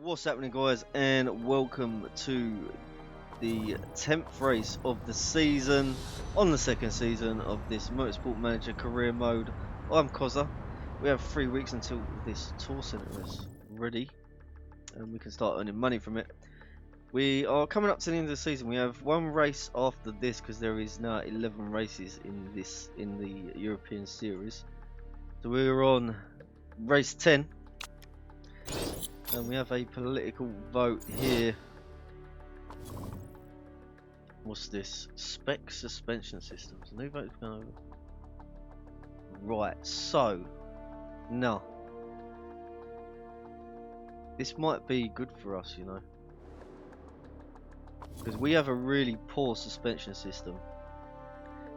What's happening, guys, and welcome to the 10th race of the season on the second season of this Motorsport Manager career mode. I'm Cozza. We have 3 weeks until this tour centre is ready and we can start earning money from it. We are coming up to the end of the season. We have one race after this because there is now 11 races in the European series. So we're on race 10. And we have a political vote here. What's this? Spec suspension systems. New vote's going over. Right, so no. This might be good for us, you know. Because we have a really poor suspension system.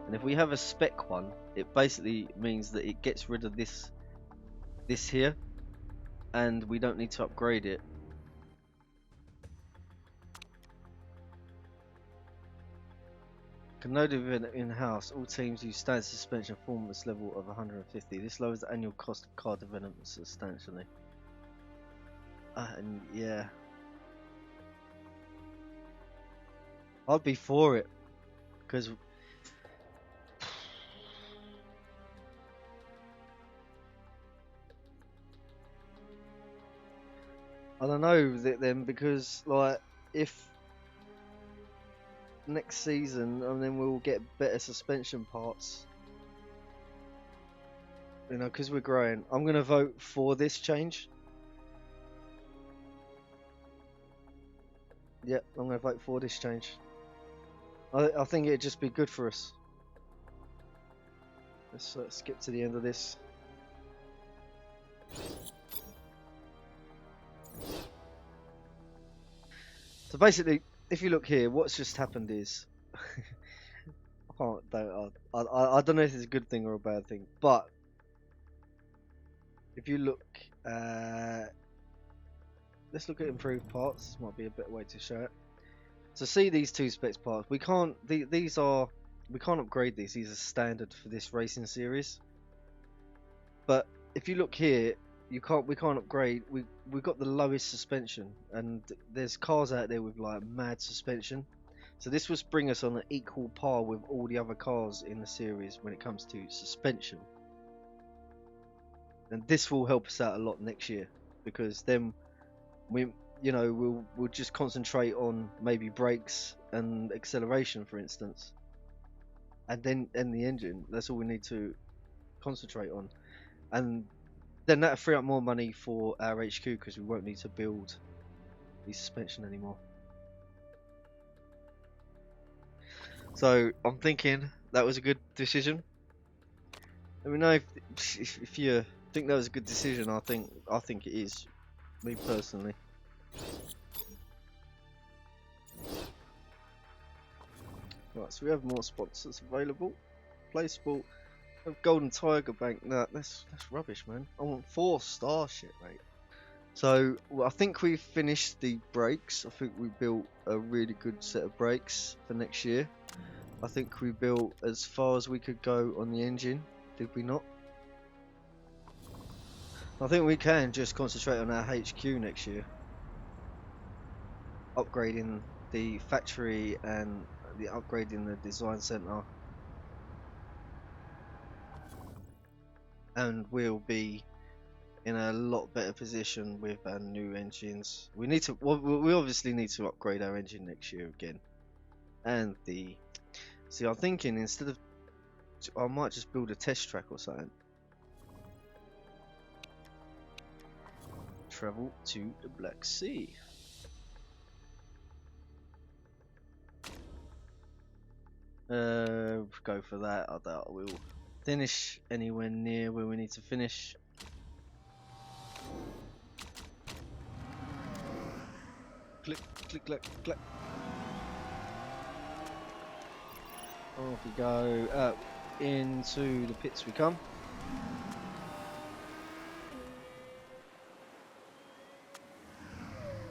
And if we have a spec one, it basically means that it gets rid of this here. And we don't need to upgrade it. Can load it in-house. All teams use standard suspension performance level of 150. This lowers the annual cost of car development substantially. And yeah, I'd be for it because I don't know then, because like if next season and then we'll get better suspension parts, you know, because we're growing. I'm gonna vote for this change. Yep, I'm gonna vote for this change. I think it'd just be good for us. Let's skip to the end of this. So basically, if you look here, what's just happened is I don't know if it's a good thing or a bad thing, but if you look, let's look at improved parts. This might be a better way to show it. So see these two specs parts. We can't we can't upgrade these. These are standard for this racing series. But if you look here, we can't upgrade. We got the lowest suspension, and there's cars out there with like mad suspension. So this was bring us on an equal par with all the other cars in the series when it comes to suspension. And this will help us out a lot next year, because then we'll just concentrate on maybe brakes and acceleration, for instance, and then the engine. That's all we need to concentrate on, and then that'll free up more money for our HQ because we won't need to build the suspension anymore. So I'm thinking that was a good decision. Let me know if you think that was a good decision. I think it is, me personally. Right, so we have more sponsors available. Play Sport. Golden Tiger Bank. No, that's rubbish, man. I want 4-star shit, mate. So I think we've finished the brakes. I think we built a really good set of brakes for next year. I think we built as far as we could go on the engine. Did we not? I think we can just concentrate on our HQ next year, upgrading the factory and upgrading the design center. And we'll be in a lot better position with our new engines. We obviously need to upgrade our engine next year again. And see, I'm thinking instead of, I might just build a test track or something. Travel to the Black Sea. Go for that. I doubt we'll finish anywhere near where we need to finish. Click, click, click, click. Off we go. Up into the pits we come.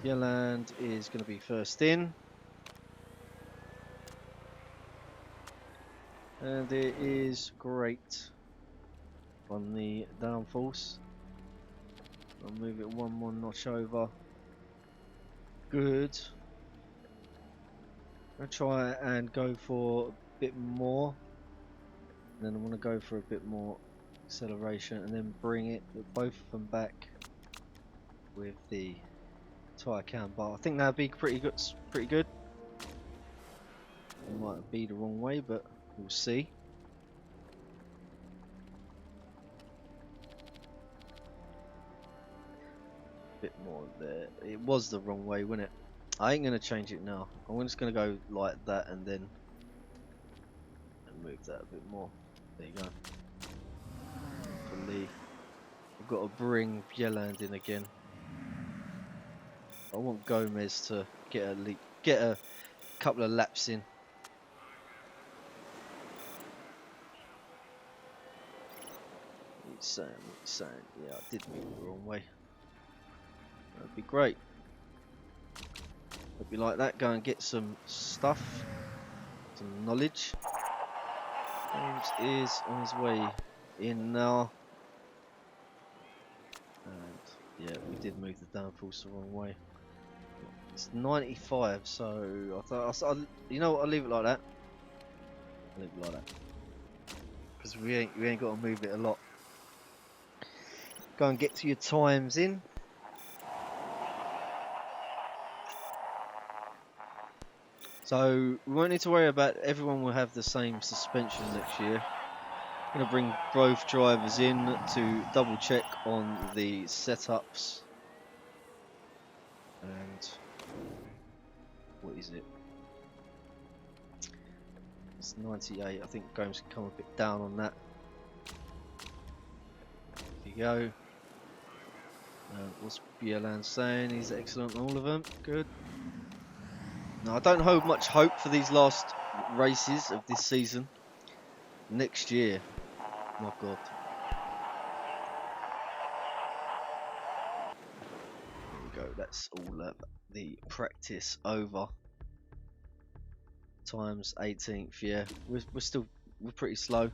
Yelland is going to be first in. And it is great on the downforce. I'll move it one more notch over. good. I'm going to try and go for a bit more. And then I want to go for a bit more acceleration and then bring it both of them back with the tyre cam bar. I think that'd be pretty good. Pretty good. It might be the wrong way, but we'll see. Bit more there. It was the wrong way, wasn't it? I ain't gonna change it now. I'm just gonna go like that and then move that a bit more. There you go. For Lee, I've got to bring Bjelland in again. I want Gomez to get a couple of laps in. What are you saying? What are you saying? Yeah, I did move the wrong way. That'd be great. Hope you like that. Go and get some stuff, some knowledge. James is on his way in now. And yeah, we did move the downforce the wrong way. It's 95, so I thought, you know what, I'll leave it like that. I'll leave it like that. Because we ain't got to move it a lot. Go and get to your times in. So we won't need to worry about, everyone will have the same suspension next year. I'm going to bring both drivers in to double check on the setups. And what is it? It's 98. I think Gomes can come a bit down on that. There you go. What's Bjelland saying? He's excellent on all of them. Good. Now, I don't hold much hope for these last races of this season. Next year, my God. There we go. That's all the practice over. Times 18th. Yeah, we're pretty slow.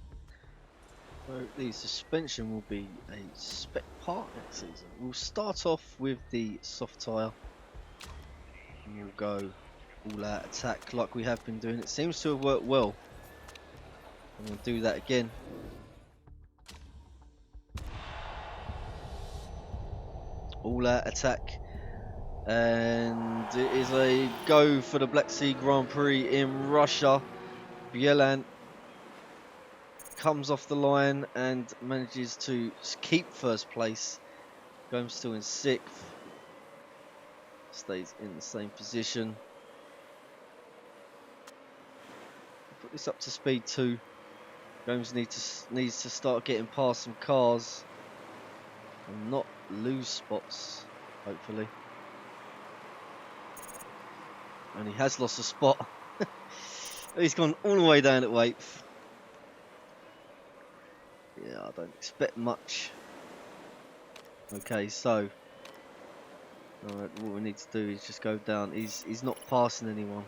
So the suspension will be a spec part next season. We'll start off with the soft tyre. And we'll go all out attack like we have been doing. It seems to have worked well. I'm going to do that again. All out attack. And it is a go for the Black Sea Grand Prix in Russia. Bjelland comes off the line and manages to keep first place. Gomes still in 6th. Stays in the same position. Put this up to speed 2. Gomes needs to start getting past some cars and not lose spots, hopefully. And he has lost a spot. He's gone all the way down at 8th. Yeah, I don't expect much. Okay, so alright, what we need to do is just go down. He's not passing anyone.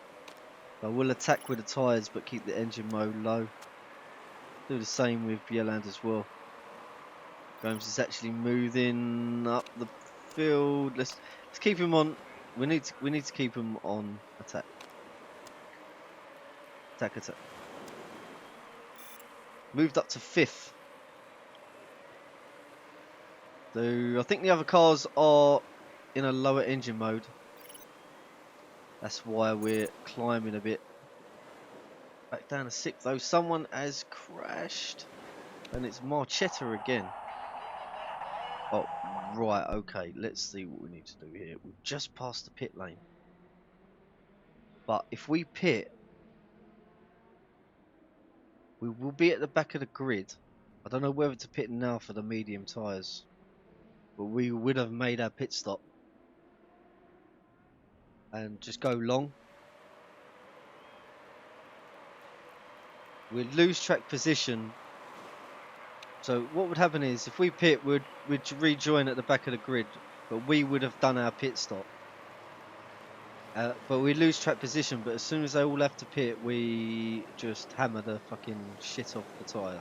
So we'll attack with the tyres but keep the engine mode low. Do the same with Bjelland as well. Gomes is actually moving up the field. Let's keep him on. We need to keep him on attack. Attack. Moved up to 5th. So I think the other cars are in a lower engine mode. That's why we're climbing a bit. Back down to 6th though. Someone has crashed. And it's Marchetta again. Oh, right, okay. Let's see what we need to do here. We've just passed the pit lane. But if we pit, we will be at the back of the grid. I don't know whether to pit now for the medium tyres. But we would have made our pit stop. And just go long. We'd lose track position. So what would happen is, if we pit, we'd rejoin at the back of the grid. But we would have done our pit stop. But we lose track position, but as soon as they all have to pit, we just hammer the fucking shit off the tyre.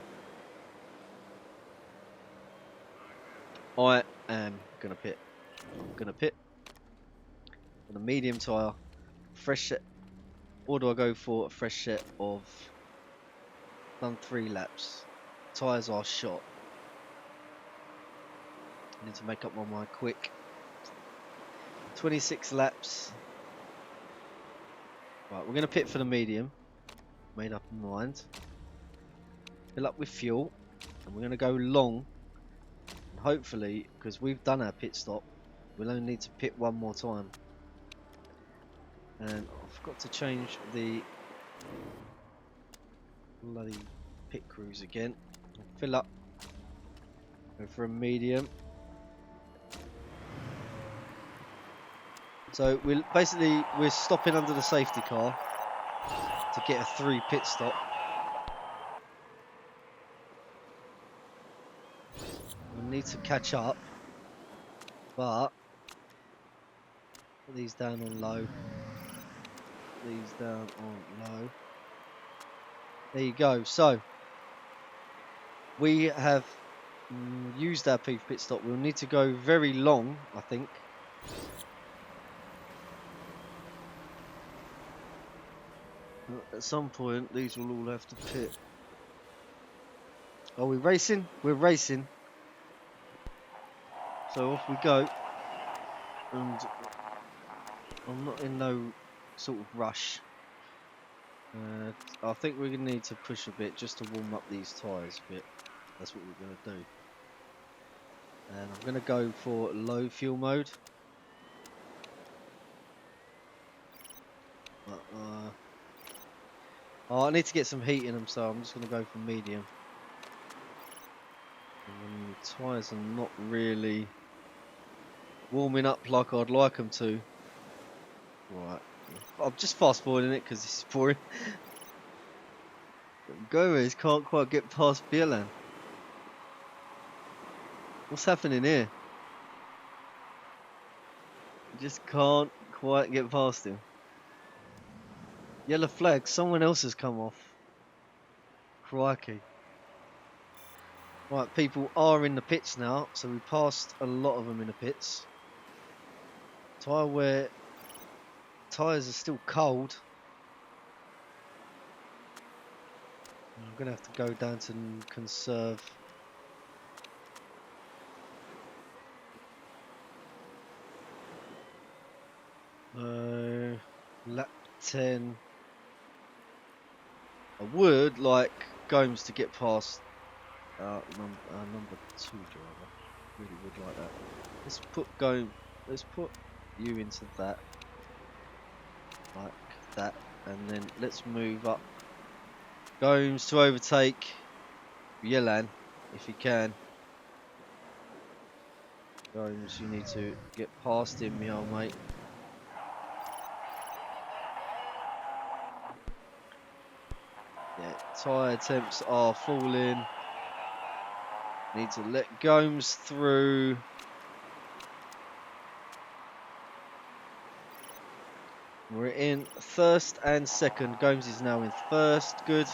I am gonna pit. I'm gonna pit. the medium tyre, fresh set, or do I go for a fresh set of, done 3 laps, tyres are shot. I need to make up my mind quick. 26 laps. Right, we're going to pit for the medium. Made up in mind. Fill up with fuel. And we're going to go long. And hopefully, because we've done our pit stop, we'll only need to pit one more time. And I forgot to change the bloody pit crews again. Fill up. Go for a medium. So we're stopping under the safety car to get a 3 pit stop. We need to catch up, but put these down on low. These down on low. There you go. So we have used our pit stop. We'll need to go very long, I think. At some point, these will all have to pit. Are we racing? We're racing. So off we go. And I'm not in no sort of rush. I think we're going to need to push a bit just to warm up these tyres a bit. That's what we're going to do. And I'm going to go for low fuel mode. Oh, I need to get some heat in them, so I'm just going to go for medium. And the tyres are not really warming up like I'd like them to. Right, I'm just fast forwarding it because this is boring. Gomez can't quite get past Bielan. What's happening here? Just can't quite get past him. Yellow flag, someone else has come off. Crikey. Right, people are in the pits now, so we passed a lot of them in the pits. Tyre wear, tyres are still cold. I'm going to have to go down to conserve. Lap 10. I would like Gomes to get past number 2 driver. Really would like that. Let's put you into that. Like that. And then let's move up. Gomes to overtake Yelan if he can. Gomes, you need to get past him, my old mate. Yeah, tyre attempts are falling. Need to let Gomes through. We're in first and second. Gomes is now in first. Good.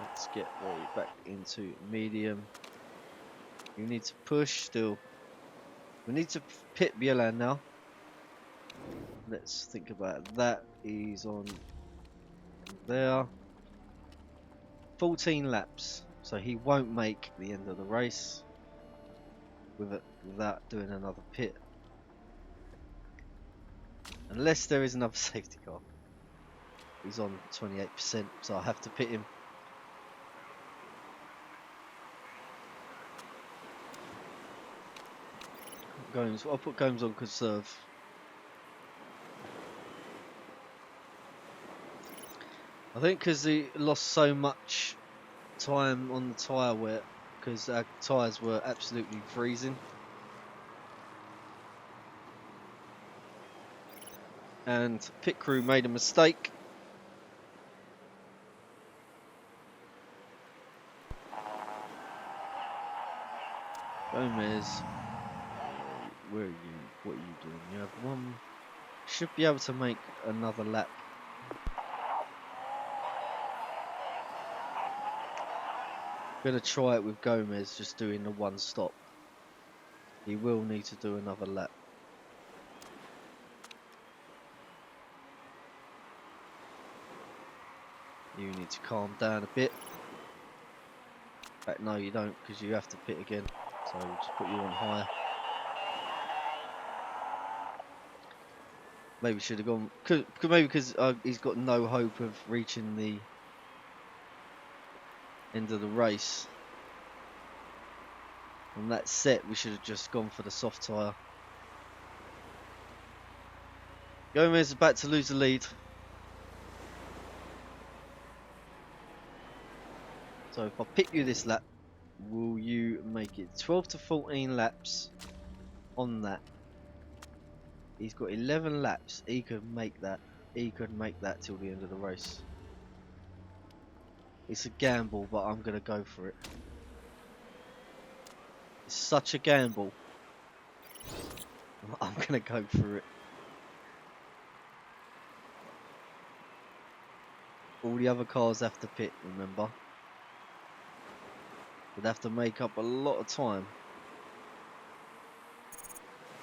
Let's get back into medium. You need to push still. We need to pit Bielan now. Let's think about that. He's on there. 14 laps. So he won't make the end of the race without doing another pit. Unless there is another safety car. He's on 28%, so I have to pit him. Gomes, I'll put Gomes on conserve. I think because he lost so much time on the tyre wear, because our tyres were absolutely freezing. And pit crew made a mistake. Gomez, where are you? What are you doing? You have one. Should be able to make another lap. I'm going to try it with Gomez, just doing the one stop. He will need to do another lap. You need to calm down a bit. In fact, no, you don't, because you have to pit again. So we'll just put you on higher. Maybe should have gone. Maybe because he's got no hope of reaching the end of the race. On that set, we should have just gone for the soft tyre. Gomez is about to lose the lead. So if I pick you this lap, will you make it 12 to 14 laps on that? He's got 11 laps. He could make that. He could make that till the end of the race. It's a gamble, but I'm going to go for it. It's such a gamble. I'm going to go for it. All the other cars have to pit, remember? We'd have to make up a lot of time.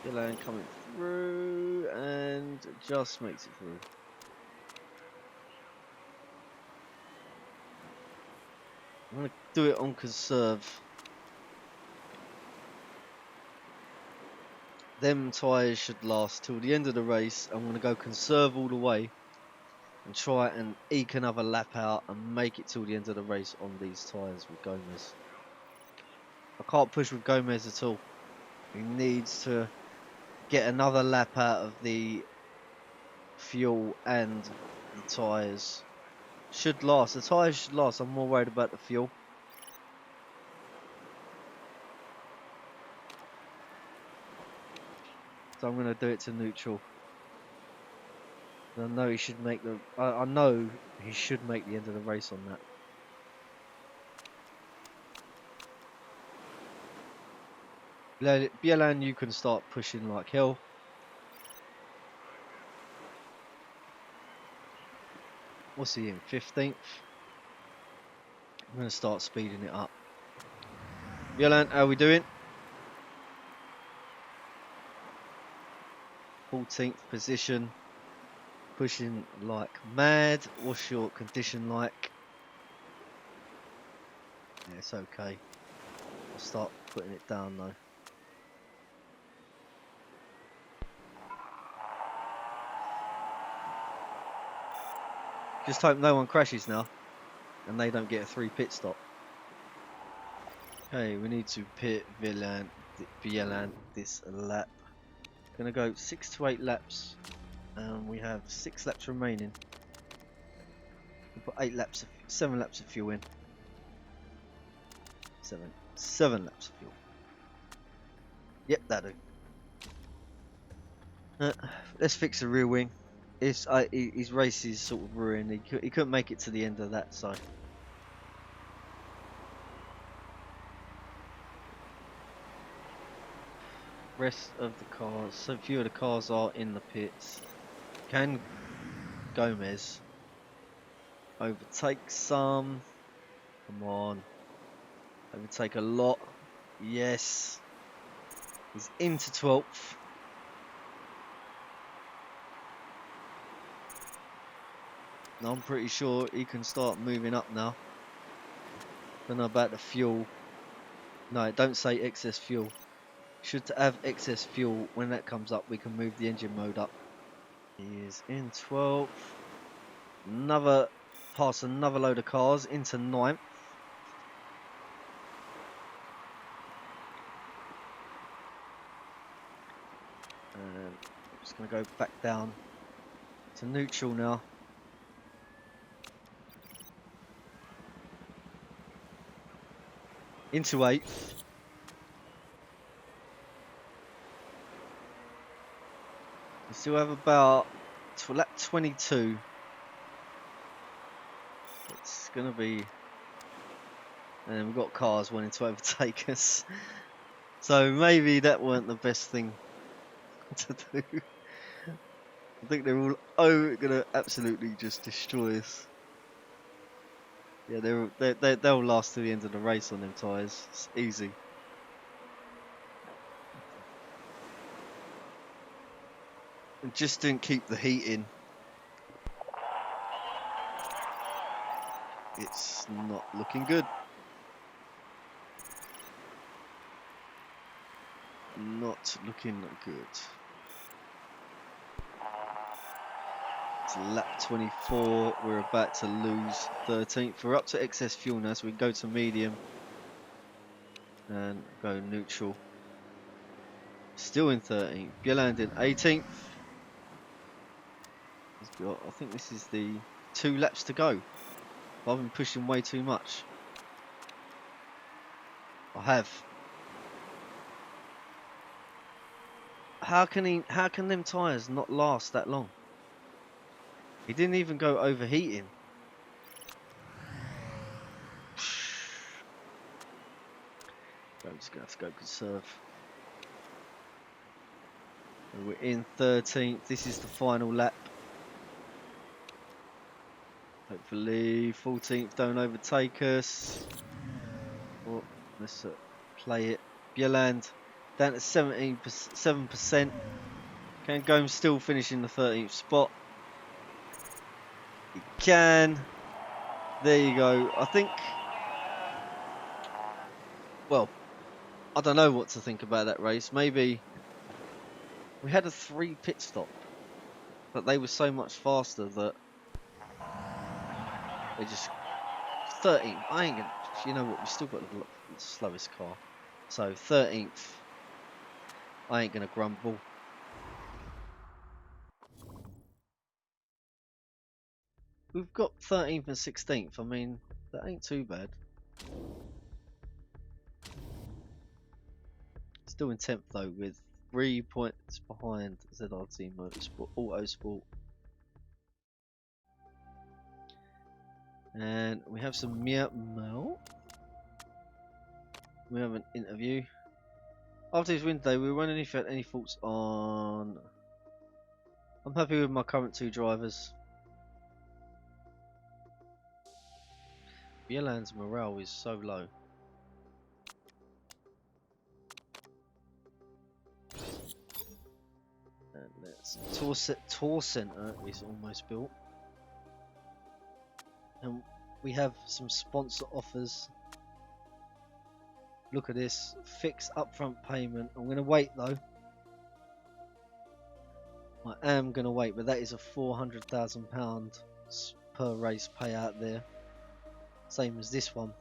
Gillan coming through and just makes it through. I'm going to do it on conserve. Them tyres should last till the end of the race. I'm going to go conserve all the way and try and eke another lap out and make it till the end of the race on these tyres with Gomez. I can't push with Gomez at all. He needs to get another lap out of the fuel and the tyres. Should last. The tyres should last. I'm more worried about the fuel. So I'm going to do it to neutral. I know he should make the. I know he should make the end of the race on that. Bielan, you can start pushing like hell. What's he in? 15th. I'm going to start speeding it up. Bielan, how are we doing? 14th position. Pushing like mad. What's your condition like? Yeah, it's okay. I'll start putting it down though. Just hope no one crashes now and they don't get a 3 pit stop. Okay, we need to pit Bielan this lap. Gonna go 6 to 8 laps and we have 6 laps remaining. We'll put 7 laps of fuel in. 7 laps of fuel. Yep, that'll do. Let's fix the rear wing. His race is sort of ruined. He couldn't make it to the end of that, so. Rest of the cars. So few of the cars are in the pits. Can Gomez overtake some? Come on. Overtake a lot. Yes. He's into 12th. I'm pretty sure he can start moving up now. Don't know about the fuel. No, don't say excess fuel. Should have excess fuel. When that comes up, we can move the engine mode up. He is in 12th. Pass another load of cars into 9th. And I'm just going to go back down to neutral now. Into 8th. We still have about lap 22. It's going to be... And we've got cars wanting to overtake us. So maybe that weren't the best thing to do. I think they're all going to absolutely just destroy us. Yeah, they'll last to the end of the race on them tyres. It's easy. And just didn't keep the heat in. It's not looking good. Not looking good. It's lap 24. We're about to lose 13th. We're up to excess fuel now, so we can go to medium and go neutral. Still in 13th. Bjelland in 18th. He's got, I think this is the 2 laps to go. I've been pushing way too much. I have. How can them tyres not last that long? He didn't even go overheating. I'm just gonna have to go conserve. And we're in 13th. This is the final lap. Hopefully 14th don't overtake us. Oh, let's play it. Bjelland down to 7%. Can Gomes still finish in the 13th spot? He can. There you go. I think, well, I don't know what to think about that race. Maybe we had a 3 pit stop, but they were so much faster that they just 13th. I ain't gonna. You know what? We still got the slowest car, so 13th. I ain't gonna grumble. We've got 13th and 16th. I mean, that ain't too bad. Still in 10th though, with 3 points behind ZRT Motorsport, Autosport. And we have some mail. We have an interview. After his win today, we were wondering if you had any thoughts on... I'm happy with my current 2 drivers. Bjelland's morale is so low. And let's tour center is almost built. And we have some sponsor offers. Look at this, fixed upfront payment. I'm going to wait though. I am going to wait, but that is a £400,000 per race payout there. Same as this one.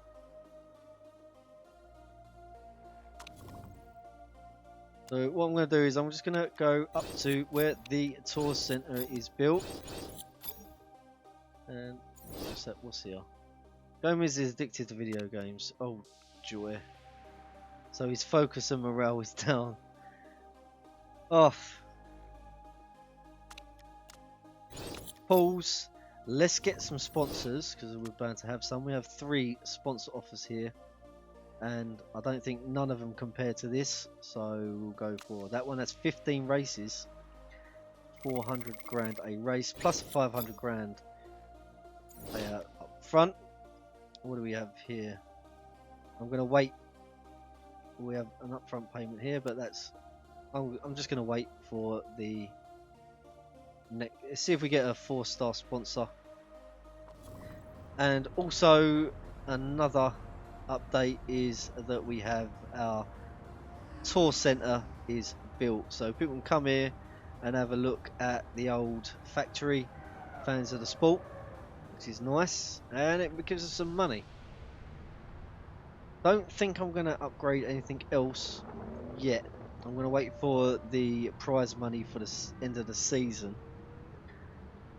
So what I'm going to do is I'm just going to go up to where the tour center is built. And what's here? Gomez is addicted to video games. Oh joy. So his focus and morale is down. Off. Pause. Let's get some sponsors because we're bound to have some. We have 3 sponsor offers here, and I don't think none of them compare to this. So we'll go for that one. That's 15 races, 400 grand a race plus 500 grand payout up front. What do we have here? I'm going to wait. We have an upfront payment here, but that's I'm just going to wait for the next. Let's see if we get a 4-star sponsor. And also another update is that we have our tour center is built, so people can come here and have a look at the old factory. Fans of the sport, which is nice, and it gives us some money. Don't think I'm going to upgrade anything else yet. I'm going to wait for the prize money for the end of the season.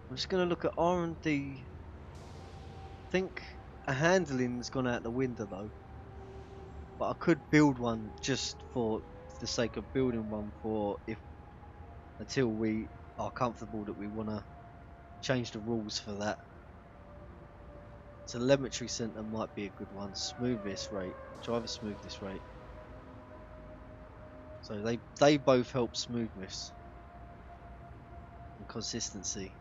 I'm just going to look at R&D. I think a handling's gone out the window though. But I could build one just for the sake of building one for until we are comfortable that we want to change the rules for that. Telemetry center might be a good one. Smoothness rate, driver smoothness rate. So they both help smoothness and consistency.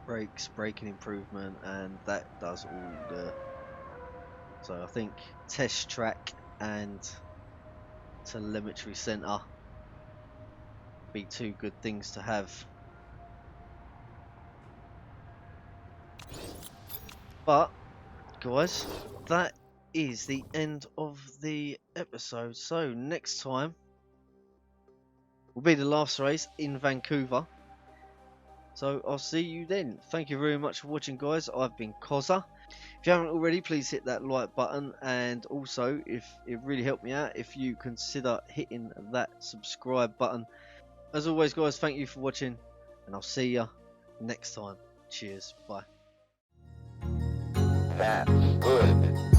Brakes, braking improvement, and that does all the. So I think test track and telemetry center be 2 good things to have. But guys, that is the end of the episode. So next time will be the last race in Vancouver. So I'll see you then. Thank you very much for watching, guys. I've been Cozza. If you haven't already, please hit that like button, and also, if it really helped me out, if you consider hitting that subscribe button. As always, guys, thank you for watching, and I'll see you next time. Cheers. Bye. That's good.